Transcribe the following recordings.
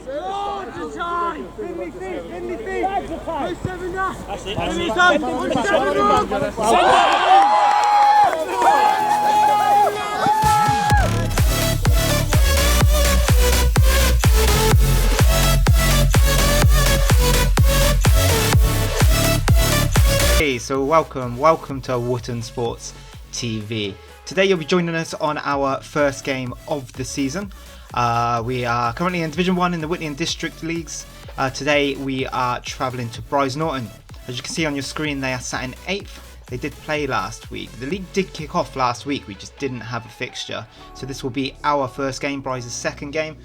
Hey, so welcome to Wootton Sports TV. Today you'll be joining us on our first game of the season. We are currently in Division 1 in the Whitney and District Leagues. Today we are travelling to Bryce Norton. As you can see on your screen, they are sat in 8th. They did play last week. The league did kick off last week, we just didn't have a fixture. So this will be our first game, Bryce's second game.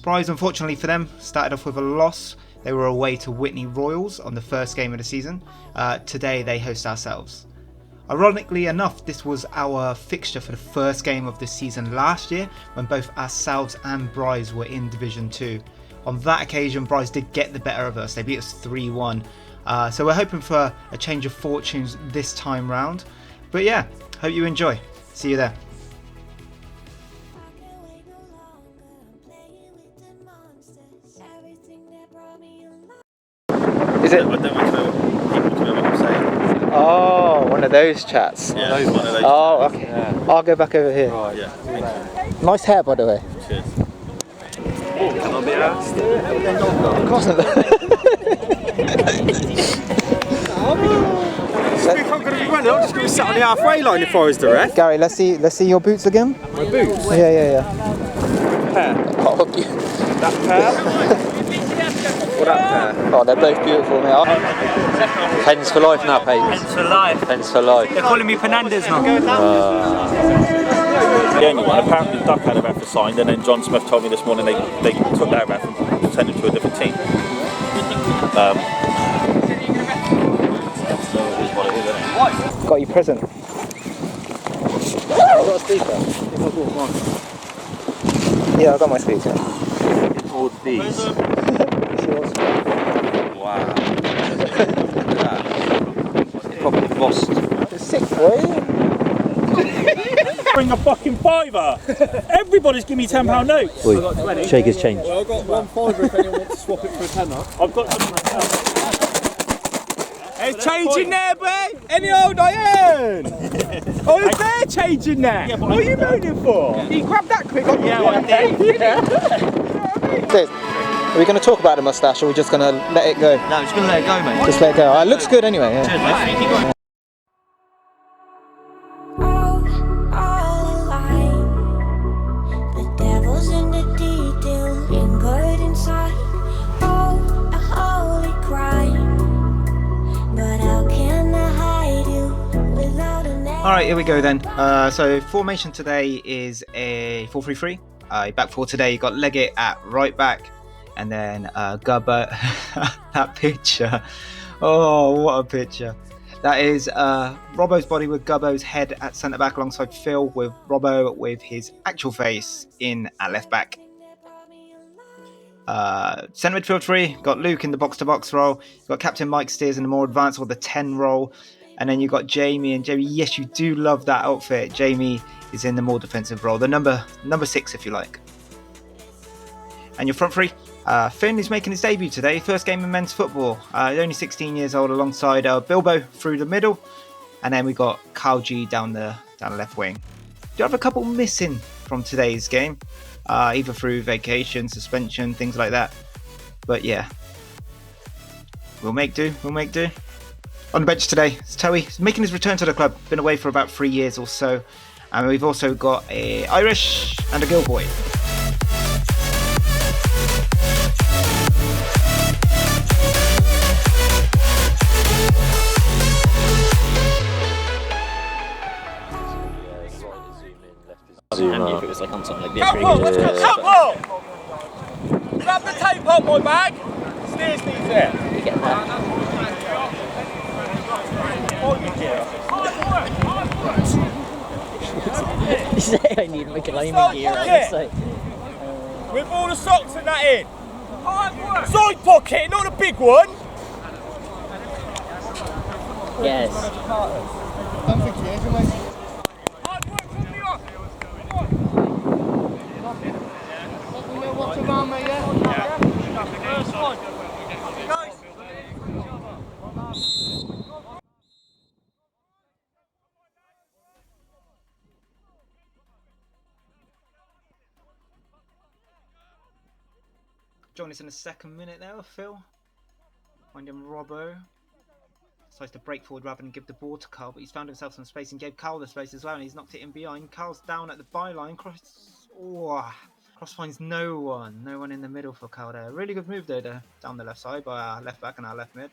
Bryce, unfortunately for them, started off with a loss. They were away to Whitney Royals on the first game of the season. Today they host ourselves. Ironically enough, this was our fixture for the first game of the season last year when both ourselves and Bryce were in Division 2. On that occasion, Bryce did get the better of us. They beat us 3-1. So we're hoping for a change of fortunes this time round. But yeah, hope you enjoy. See you there. Is it? I don't want people to know what I'm saying. Oh, one of those chats. Yeah, one of those. Oh, okay. Yeah. I'll go back over here. Right, yeah. Thank you. Nice hair, by the way. Cheers. Oh, can I be asked? Of course not. I'm going to be running. I'm just going to be sat on the halfway line if I was the ref. Gary, let's see your boots again. My boots? Yeah. Pair. Oh, cute. That pair? Or that pair? Oh, they're both beautiful, mate. Pens for life now, Pens. Pens for life. Pens for life. They're calling me Penandes now. The only one. Apparently Duck had a ref assigned, and then John Smith told me this morning they took that ref and sent him to a different team. Got your present. I've got a speaker. I bought mine. Yeah, I got my speaker. All these. It's yours. Wow. Look at that. It's probably embossed. It's sick, boy. Bring a fucking fiver. Everybody's giving me £10 notes. Wait, shake his change. Well, I've got one fiver if anyone wants to swap it for a tenner. I've got some. There's change in there, babe. Any old iron. Oh, is there change in there? Yeah, what are you moaning for? You grabbed that quick. Yeah, I did. Are we going to talk about the moustache or are we just going to let it go? No, I'm just going to let it go, mate. Just let it go. It looks good anyway. Yeah. Cheers, mate. Keep going. Alright, here we go then. So formation today is a 4-3-3. Back four today, you got Leggett at right back, and then Gubbo. That picture. Oh, what a picture. That is Robbo's body with Gubbo's head at centre back alongside Phil, with Robbo with his actual face in at left back. Centre midfield 3, got Luke in the box-to-box role. You've got Captain Mike Steers in the more advanced or the 10 role. And then you've got Jamie, and Jamie, yes, you do love that outfit. Jamie is in the more defensive role, the number 6, if you like. And your front three, Finn is making his debut today, first game in men's football. He's only 16 years old, alongside Bilbo through the middle, and then we got Carl G down the left wing. Do have a couple missing from today's game, either through vacation, suspension, things like that. But yeah, we'll make do. On the bench today, it's Toey. He's making his return to the club. Been away for about 3 years or so. And we've also got a Irish and a Gilboy. Handy if it was like on something like this. Grab the tape on my bag. Steers needs it. You get that. You say I need to make a lineman gear. With all the socks and that in. Side pocket, not a big one. Yes. Don't think he is, mate. Hard work from the off. Watch your arm, mate, yeah? join us in the second minute there with Phil. Finding Robbo. Decides to break forward rather than give the ball to Carl, but he's found himself some space and gave Carl the space as well, and he's knocked it in behind. Carl's down at the byline. Cross finds no one in the middle for Carl there. Really good move though there, down the left side by our left back and our left mid.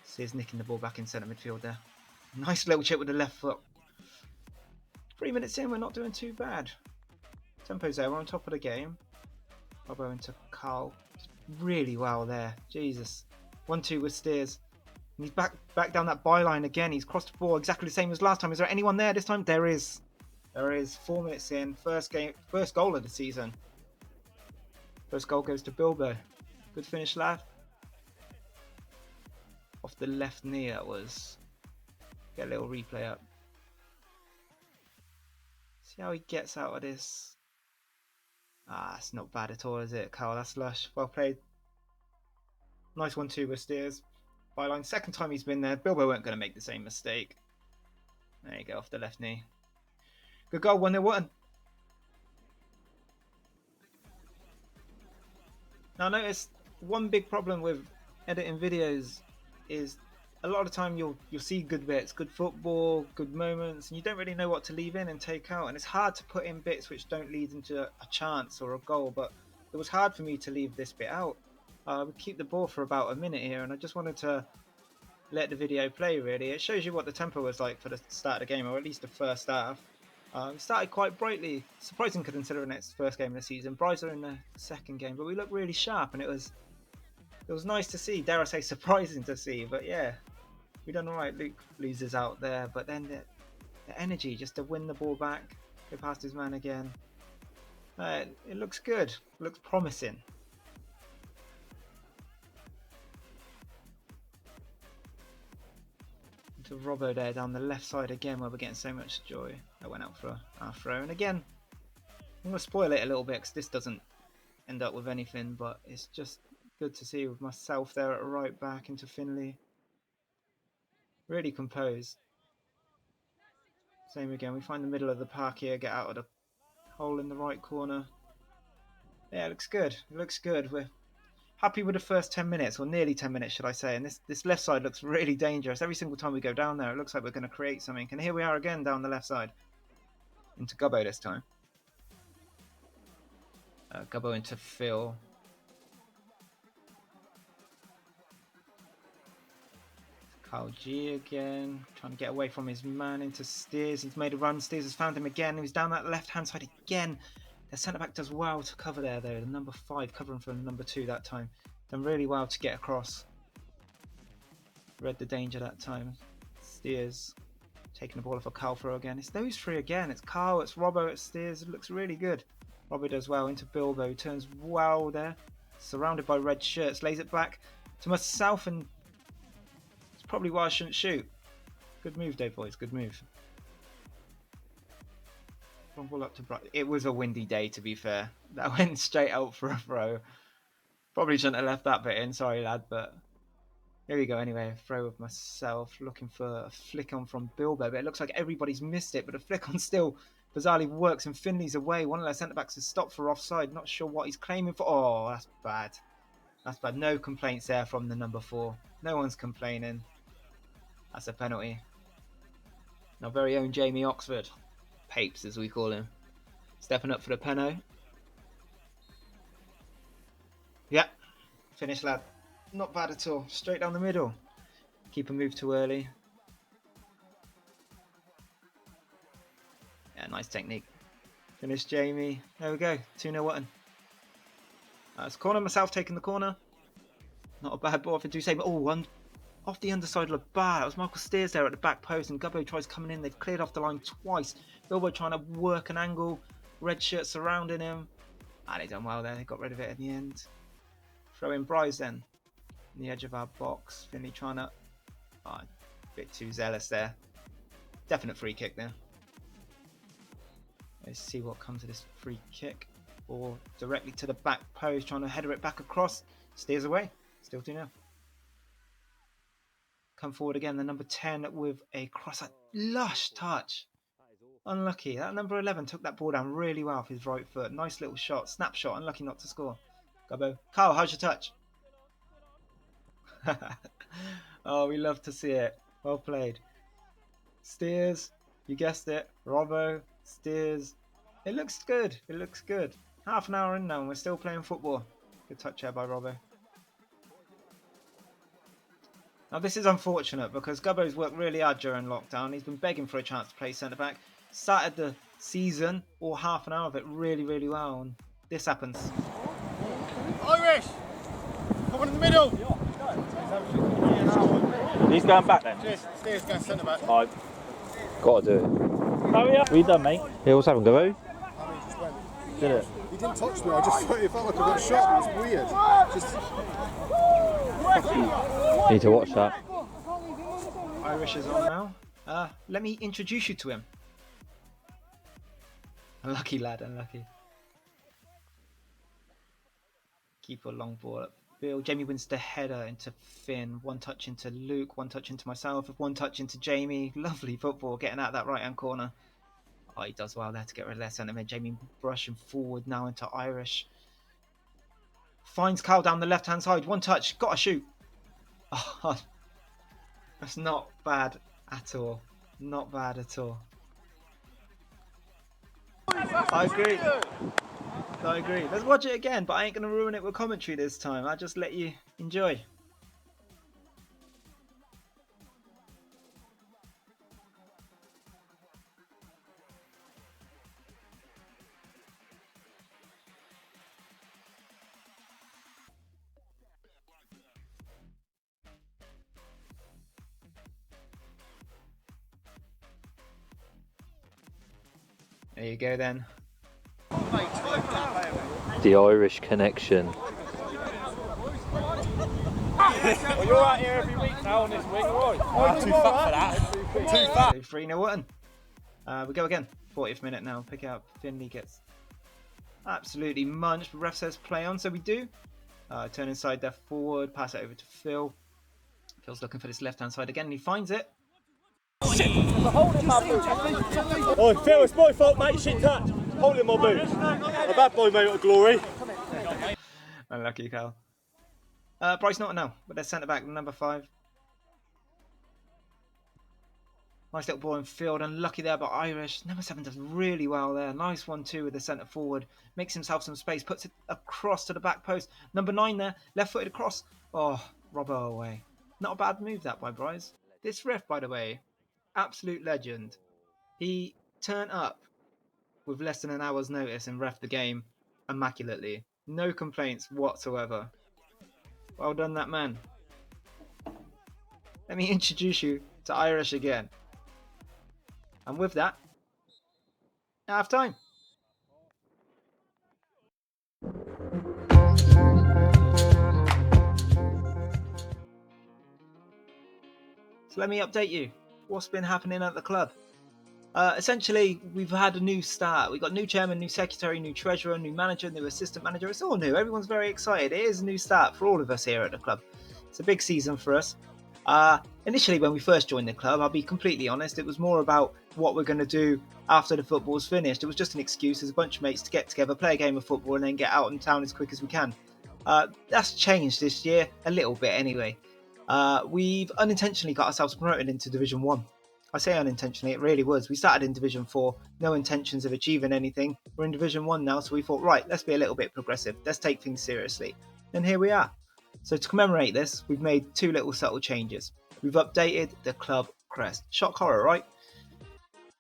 Sears nicking the ball back in centre midfield there. Nice little chip with the left foot. 3 minutes in, we're not doing too bad. Tempo's there, we're on top of the game. Robbo into Carl. Really well there. Jesus. 1-2 with Steers. And he's back down that byline again. He's crossed the ball exactly the same as last time. Is there anyone there this time? There is. There is. 4 minutes in. First goal of the season. First goal goes to Bilbo. Good finish, lad. Off the left knee, that was. Get a little replay up. See how he gets out of this. It's not bad at all, is it, Carl? That's lush. Well played. Nice 1-2 with Steers. Byline. Second time he's been there. Bilbo weren't going to make the same mistake. There you go, off the left knee. Good goal, 1-0 Wootton. Now notice one big problem with editing videos is a lot of the time you'll see good bits, good football, good moments, and you don't really know what to leave in and take out, and it's hard to put in bits which don't lead into a chance or a goal, but it was hard for me to leave this bit out. We keep the ball for about a minute here, and I just wanted to let the video play really. It shows you what the tempo was like for the start of the game, or at least the first half. We started quite brightly, surprising considering it's first game of the season. Brighter in the second game, but we looked really sharp, and it was nice to see, dare I say surprising to see, but yeah. We done alright. Luke loses out there, but then the energy just to win the ball back, go past his man again. It looks good. It looks promising. To Robbo there down the left side again, where we're getting so much joy. That went out for our throw, and again, I'm going to spoil it a little bit because this doesn't end up with anything, but it's just good to see with myself there at right back into Finley. Really composed. Same again, we find the middle of the park here, get out of the hole in the right corner. Yeah, it looks good. It looks good. We're happy with the first 10 minutes, or nearly 10 minutes should I say, and this left side looks really dangerous. Every single time we go down there it looks like we're going to create something, and here we are again down the left side. Into Gubbo this time. Gubbo into Phil. Kyle G again, trying to get away from his man into Steers. He's made a run. Steers has found him again. He's down that left-hand side again. The centre-back does well to cover there, though. The number 5 covering for the number 2 that time. Done really well to get across. Read the danger that time. Steers taking the ball off of Carl throw again. It's those three again. It's Carl, it's Robbo, it's Steers. It looks really good. Robbo does well into Bilbo. Turns well there. Surrounded by red shirts. Lays it back to myself, and probably why I shouldn't shoot. Good move, though, boys. Good move. One ball up to Bright. It was a windy day, to be fair. That went straight out for a throw. Probably shouldn't have left that bit in. Sorry, lad, but here we go. Anyway, a throw with myself. Looking for a flick on from Bilbo, but it looks like everybody's missed it. But the flick on still bizarrely works, and Finley's away. One of their centre backs has stopped for offside. Not sure what he's claiming for. Oh, that's bad. That's bad. No complaints there from the number 4. No one's complaining. That's a penalty. Our very own Jamie Oxford. Papes, as we call him. Stepping up for the penno. Yeah. Finish, lad. Not bad at all. Straight down the middle. Keeper moved too early. Yeah, nice technique. Finish, Jamie. There we go. 2-0 Wootton. It's corner. Myself taking the corner. Not a bad ball, if I do say. But one off the underside of the bar. That was Michael Steers there at the back post, and Gubbo tries coming in. They've cleared off the line twice. Bilbo trying to work an angle. Red shirt surrounding him. They've done well there. They got rid of it in the end. Throw in Bryce then. On the edge of our box. Finley trying to... a bit too zealous there. Definite free kick there. Let's see what comes of this free kick. Or directly to the back post. Trying to header it back across. Steers away. Still 2-0. Come forward again, the number 10 with a cross, a lush touch. Unlucky. That number 11 took that ball down really well with his right foot. Nice little shot, snapshot, unlucky not to score. Gubbo. Carl, how's your touch? Oh, we love to see it. Well played. Steers, you guessed it. Robbo, steers. It looks good. It looks good. Half an hour in now and we're still playing football. Good touch here by Robbo. Now this is unfortunate because Gubbo's worked really hard during lockdown. He's been begging for a chance to play centre back. Started the season or half an hour of it really, really well, and this happens. Irish! Come on in the middle! He's going back then. Steers going centre back. Gotta do it. Oh yeah. What you done, mate? Yeah, what's happened, Gubbo? Just went. Did it? He didn't touch me, I just thought it felt like I got shot. It was weird. Just... Need to watch that. Irish is on now. Let me introduce you to him. Unlucky lad, unlucky. Keeper long ball up field. Jamie wins the header into Finn. One touch into Luke, one touch into myself, one touch into Jamie. Lovely football getting out that right hand corner. Oh, he does well there to get rid of that centre mid. Jamie brushing forward now into Irish. Finds Carl down the left hand side. One touch, gotta shoot. Oh, that's not bad at all. Not bad at all. I agree. I agree. Let's watch it again, but I ain't going to ruin it with commentary this time. I'll just let you enjoy. There you go then. The Irish connection. Well, you're out here every week now on this wing, alright? I'm too fat for that. Too fat. 3-0 Wootton. We go again. 40th minute now. Pick it up. Finley gets absolutely munched. Ref says play on, so we do. Turn inside there forward. Pass it over to Phil. Phil's looking for this left hand side again and he finds it. Oh, Phil, it's my fault, mate. Shit touch. Holding my boots. A bad boy, mate, of glory. Unlucky, Carl. Bryce Norton now with their centre back, number 5. Nice little ball in field. Unlucky there by Irish. Number 7 does really well there. Nice 1-2 with the centre forward. Makes himself some space. Puts it across to the back post. Number 9 there. Left footed across. Oh, Robbo away. Not a bad move that by Bryce. This ref, by the way, absolute legend. He turned up with less than an hour's notice and ref the game immaculately. No complaints whatsoever. Well done, that man. Let me introduce you to Irish again. And with that, half time. So let me update you. What's been happening at the club? Essentially, we've had a new start. We've got new chairman, new secretary, new treasurer, new manager, new assistant manager. It's all new. Everyone's very excited. It is a new start for all of us here at the club. It's a big season for us. Initially, when we first joined the club, I'll be completely honest, it was more about what we're going to do after the football's finished. It was just an excuse as a bunch of mates to get together, play a game of football, and then get out in town as quick as we can. That's changed this year, a little bit anyway. We've unintentionally got ourselves promoted into Division 1. I say unintentionally, it really was. We started in Division 4, no intentions of achieving anything. We're in Division 1 now, so we thought, right, let's be a little bit progressive. Let's take things seriously. And here we are. So to commemorate this, we've made 2 little subtle changes. We've updated the club crest. Shock horror, right?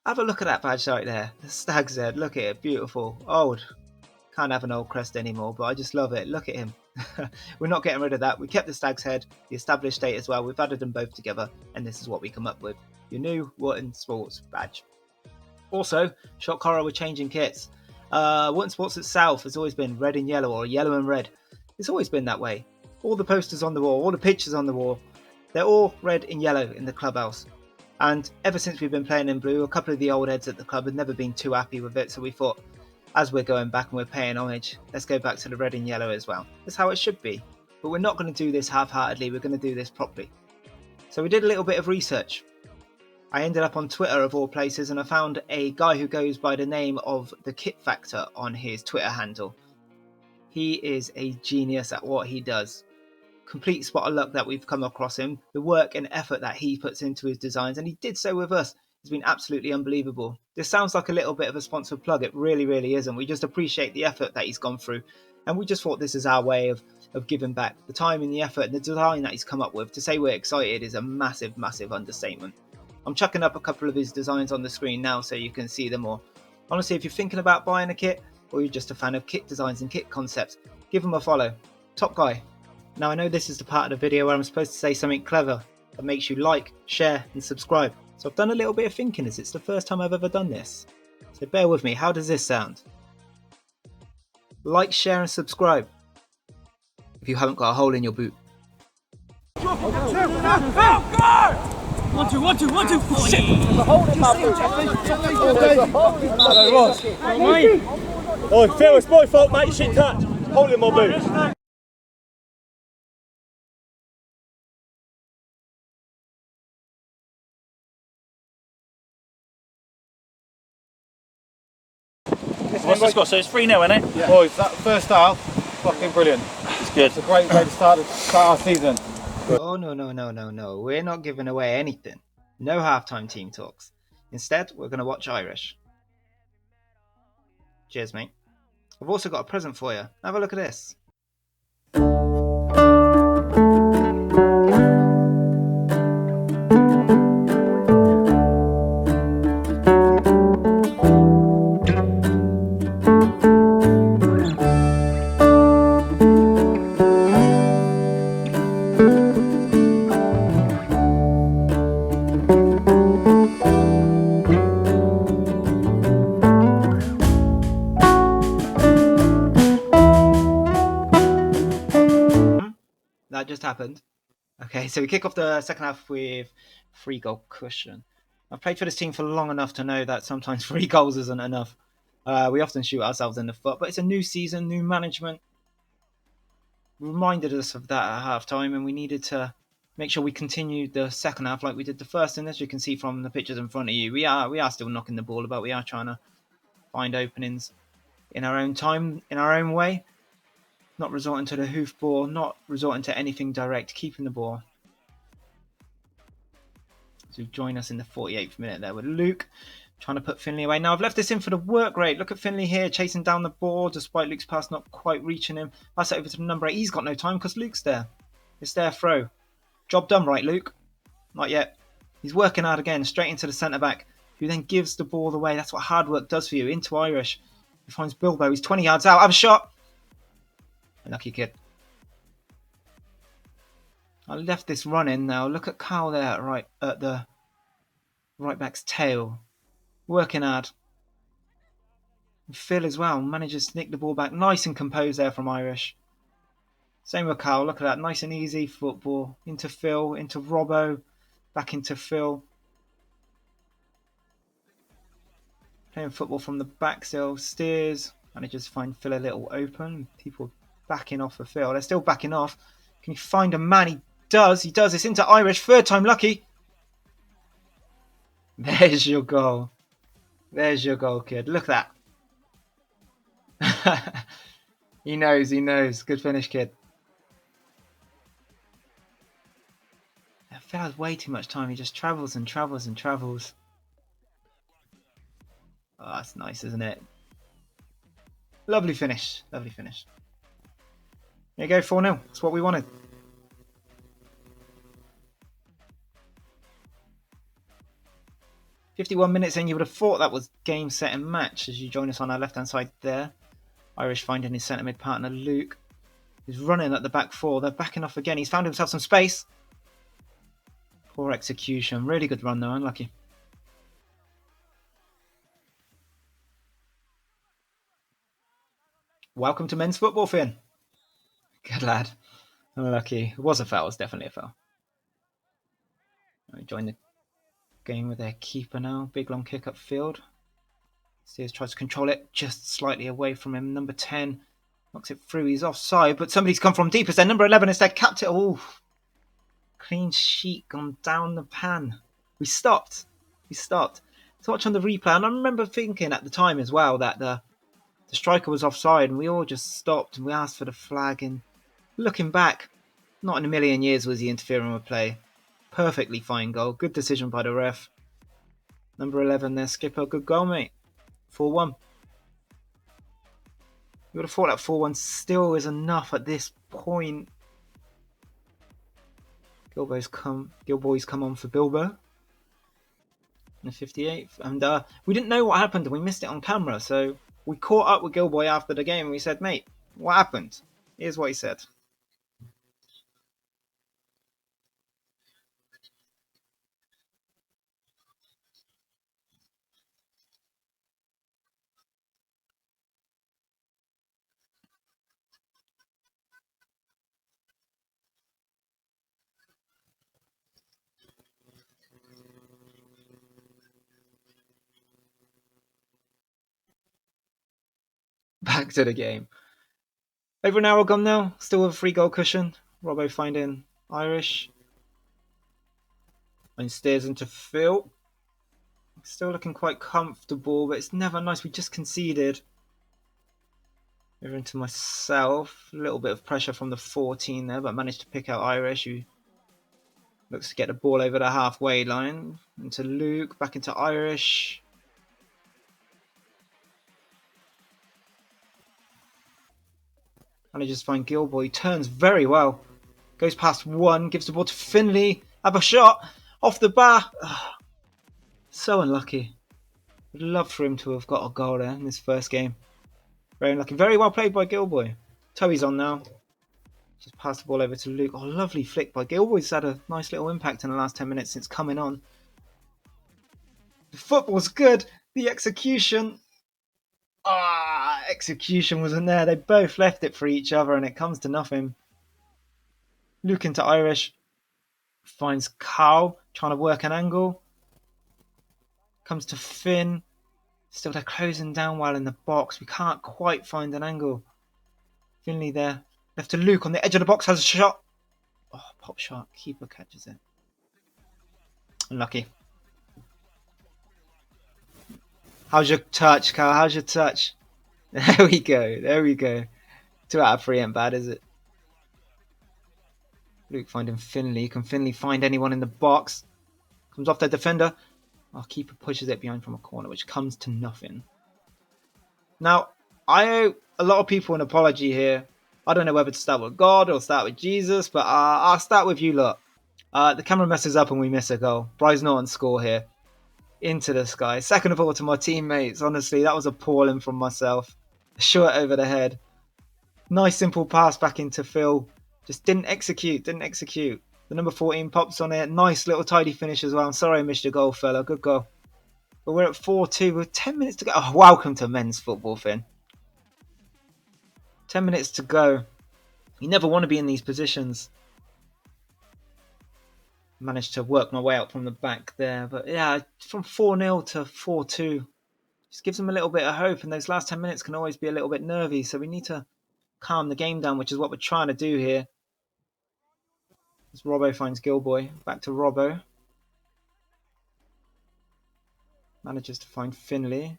Have a look at that badge right there. The stag's head, look at it, beautiful. Old. Can't have an old crest anymore, but I just love it. Look at him. We're not getting rid of that. We kept the stag's head, the established date as well. We've added them both together, and this is what we come up with. Your new Wootton Sports badge. Also, shock horror, we're changing kits. Wootton Sports itself has always been red and yellow, or yellow and red. It's always been that way. All the posters on the wall, all the pictures on the wall, they're all red and yellow in the clubhouse. And ever since we've been playing in blue, a couple of the old heads at the club had never been too happy with it, so we thought, as we're going back and we're paying homage, let's go back to the red and yellow as well. That's how it should be. But we're not going to do this half-heartedly, we're going to do this properly. So we did a little bit of research. I ended up on Twitter of all places and I found a guy who goes by the name of the Kitfactor on his Twitter handle. He is a genius at what he does. Complete spot of luck that we've come across him. The work and effort that he puts into his designs, and he did so with us, has been absolutely unbelievable. This sounds like a little bit of a sponsored plug. It really, really isn't. We just appreciate the effort that he's gone through, and we just thought this is our way of giving back. The time and the effort and the design that he's come up with. To say we're excited is a massive, massive understatement. I'm chucking up a couple of his designs on the screen now so you can see them all. Honestly, if you're thinking about buying a kit, or you're just a fan of kit designs and kit concepts, give him a follow. Top guy. Now I know this is the part of the video where I'm supposed to say something clever that makes you like, share and subscribe. So I've done a little bit of thinking as it's the first time I've ever done this. So bear with me, how does this sound? Like, share and subscribe if you haven't got a hole in your boot. 1, 2, 1, 2, 1, 2, 4. Shit! There's a hole in my boot. Oh, Phil, it's my fault, mate. Shit touch. Hole in my boot. What's the score? So it's 3-0, isn't it? Yeah. Boys, that first half, fucking brilliant. It's good. It's a great way to start our season. Oh no, we're not giving away anything. No halftime team talks. Instead, we're going to watch Irish. Cheers, mate. I've also got a present for you. Have a look at this. That just happened. Okay, so we kick off the second half with 3-goal cushion. I've played for this team for long enough to know that sometimes 3 goals isn't enough. We often shoot ourselves in the foot, but it's a new season, new management. Reminded us of that at half time, and we needed to make sure we continued the second half like we did the first. And as you can see from the pictures in front of you, we are still knocking the ball about. We are trying to find openings in our own time, in our own way. Not resorting to the hoof ball, not resorting to anything direct, keeping the ball. So join us in the 48th minute there with Luke, trying to put Finley away. Now I've left this in for the work rate. Look at Finley here, chasing down the ball, despite Luke's pass not quite reaching him. Pass it over to the number 8. He's got no time because Luke's there. It's their throw. Job done, right, Luke? Not yet. He's working hard again, straight into the centre-back, who then gives the ball away. That's what hard work does for you. Into Irish. He finds Bilbo. He's 20 yards out. Have a shot. Lucky kid. I left this running now. Look at Carl there right at the right back's tail. Working hard. And Phil as well manages to nick the ball back. Nice and composed there from Irish. Same with Carl. Look at that. Nice and easy football. Into Phil. Into Robbo. Back into Phil. Playing football from the back still. Steers. Manages to find Phil a little open. People backing off of Phil. They're still backing off. Can you find a man? He does. He does. It's into Irish. Third time lucky. There's your goal. There's your goal, kid. Look at that. He knows. He knows. Good finish, kid. Phil has way too much time. He just travels and travels and travels. Oh, that's nice, isn't it? Lovely finish. Lovely finish. There you go, 4-0. That's what we wanted. "51 minutes in, you would have thought that was game, set and match as you join us on our left-hand side there. Irish finding his centre-mid partner, Luke. He's running at the back 4. They're backing off again. He's found himself some space. Poor execution. Really good run though, unlucky. Welcome to men's football, Finn. Good lad. Unlucky. It was a foul. It was definitely a foul. Join the game with their keeper now. Big long kick upfield. Steers tries to control it just slightly away from him. Number 10 knocks it through. He's offside, but somebody's come from deep as their number 11 instead. Capped it. Oh, clean sheet gone down the pan. We stopped. To watch on the replay, and I remember thinking at the time as well that the the striker was offside, and we all just stopped and we asked for the flag. And looking back, not in a million years was he interfering with play. Perfectly fine goal. Good decision by the ref. Number 11 there, Skipper. Good goal, mate. 4-1. You would have thought that 4-1 still is enough at this point. Gilboy's come on for Bilbo in the 58th. And we didn't know what happened and we missed it on camera. So we caught up with Gilboy after the game and we said, mate, what happened? Here's what he said. Back to the game. Over an hour gone now. Still with a 3-goal cushion. Robbo finding Irish. And steers into Phil. Still looking quite comfortable, but it's never nice. We just conceded. Over into myself. A little bit of pressure from the 14 there, but managed to pick out Irish, who looks to get the ball over the halfway line. Into Luke. Back into Irish. Manages to find Gilboy. Turns very well. Goes past one. Gives the ball to Finley. Have a shot. Off the bar. So unlucky. Would love for him to have got a goal there in this first game. Very unlucky. Very well played by Gilboy. Toey's on now. Just passed the ball over to Luke. Oh, lovely flick by Gilboy's had a nice little impact in the last 10 minutes since coming on. The football's good. The execution. Execution wasn't there. They both left it for each other and it comes to nothing. Luke into Irish. Finds Carl trying to work an angle. Comes to Finn. Still they're closing down well in the box. We can't quite find an angle. Finley there. Left to Luke on the edge of the box. Has a shot. Oh, pop shot. Keeper catches it. Unlucky. How's your touch, Carl? How's your touch? There we go. There we go. 2 out of 3 ain't bad, is it? Luke finding Finley. Can Finley find anyone in the box? Comes off their defender. Our keeper pushes it behind from a corner, which comes to nothing. Now, I owe a lot of people an apology here. I don't know whether to start with God or start with Jesus, but I'll start with you lot. The camera messes up and we miss a goal. Bryce Norton score here. Into the sky. Second of all to my teammates. Honestly, that was appalling from myself. A shot over the head. Nice simple pass back into Phil. Just didn't execute. The number 14 pops on it. Nice little tidy finish as well. I'm sorry I missed your goal, fella. Good goal. But we're at 4-2 with 10 minutes to go. Oh, welcome to men's football, Finn. 10 minutes to go. You never want to be in these positions. Managed to work my way out from the back there. But yeah, from 4-0 to 4-2. Just gives them a little bit of hope. And those last 10 minutes can always be a little bit nervy. So we need to calm the game down, which is what we're trying to do here. As Robbo finds Gilboy. Back to Robbo. Manages to find Finley.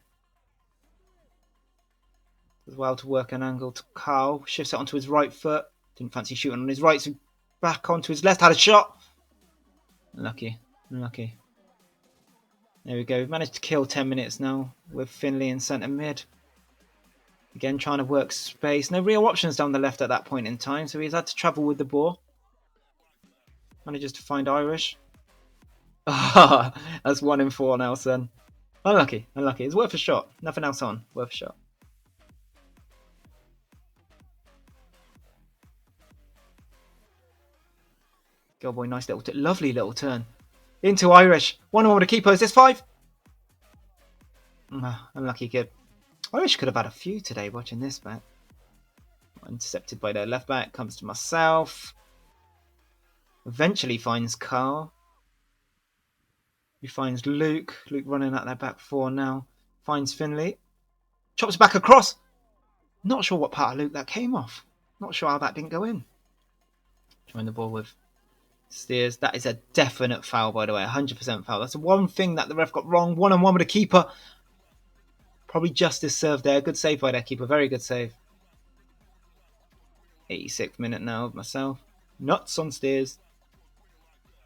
As well to work an angle to Carl. Shifts it onto his right foot. Didn't fancy shooting on his right, so back onto his left. Had a shot. Unlucky. There we go. We've managed to kill 10 minutes now with Finley in centre mid. Again, trying to work space. No real options down the left at that point in time, so he's had to travel with the ball. Manages to find Irish. That's 1 in 4 now, son. Unlucky. It's worth a shot. Nothing else on. Worth a shot. Gilboy, nice lovely little turn. Into Irish. 1-1 with the keeper. Is this 5? Unlucky kid. Irish could have had a few today watching this back. Intercepted by their left back. Comes to myself. Eventually finds Carl. He finds Luke. Luke running at their back 4 now. Finds Finley. Chops back across. Not sure what part of Luke that came off. Not sure how that didn't go in. Join the ball with Steers. That is a definite foul, by the way. 100% foul. That's the one thing that the ref got wrong. 1-on-1 with the keeper. Probably justice served there. Good save by their keeper. Very good save. 86th minute now of myself. Nuts on steers.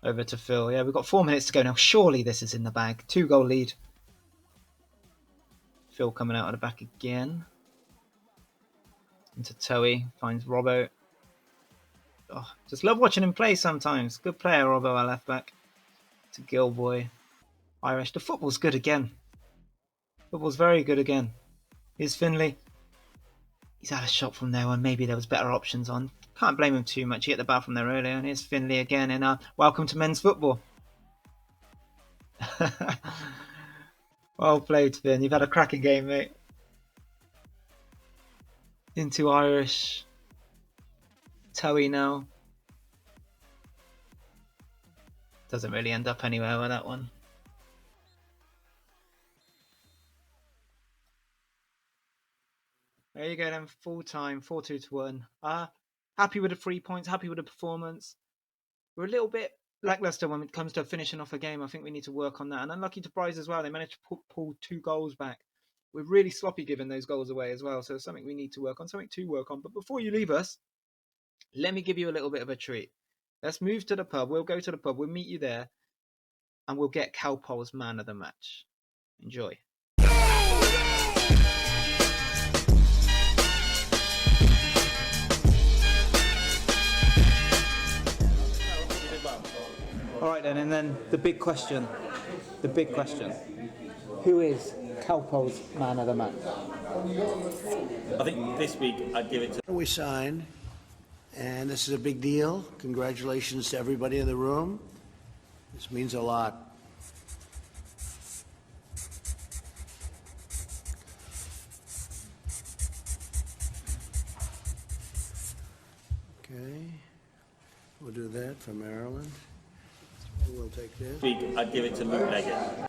Over to Phil. Yeah, we've got 4 minutes to go now. Surely this is in the bag. 2-goal lead. Phil coming out of the back again. Into Toey. Finds Robbo. Oh, just love watching him play sometimes. Good player, Robbo, our left back. To Gilboy. Irish. The football's good again. Football's very good again. Here's Finley. He's had a shot from there when maybe there was better options on. Can't blame him too much. He hit the bar from there earlier. And here's Finley again. And welcome to men's football. Well played, Finn. You've had a cracking game, mate. Into Irish. Toey now. Doesn't really end up anywhere with that one. There you go then, full time, 4-2-1. Happy with the 3 points, happy with the performance. We're a little bit lackluster when it comes to finishing off a game. I think we need to work on that. And unlucky to Bryce as well. They managed to pull 2 goals back. We're really sloppy giving those goals away as well. So it's something we need to work on, something to work on. But before you leave us, let me give you a little bit of a treat. Let's move to the pub. We'll go to the pub. We'll meet you there. And we'll get Calpol's man of the match. Enjoy. All right then, and then the big question. Who is Calpol's man of the match? I think this week I'd give it to. We signed, and this is a big deal. Congratulations to everybody in the room. This means a lot. Okay, we'll do that for Maryland. We'll take this. This week I'd give it to Leggett.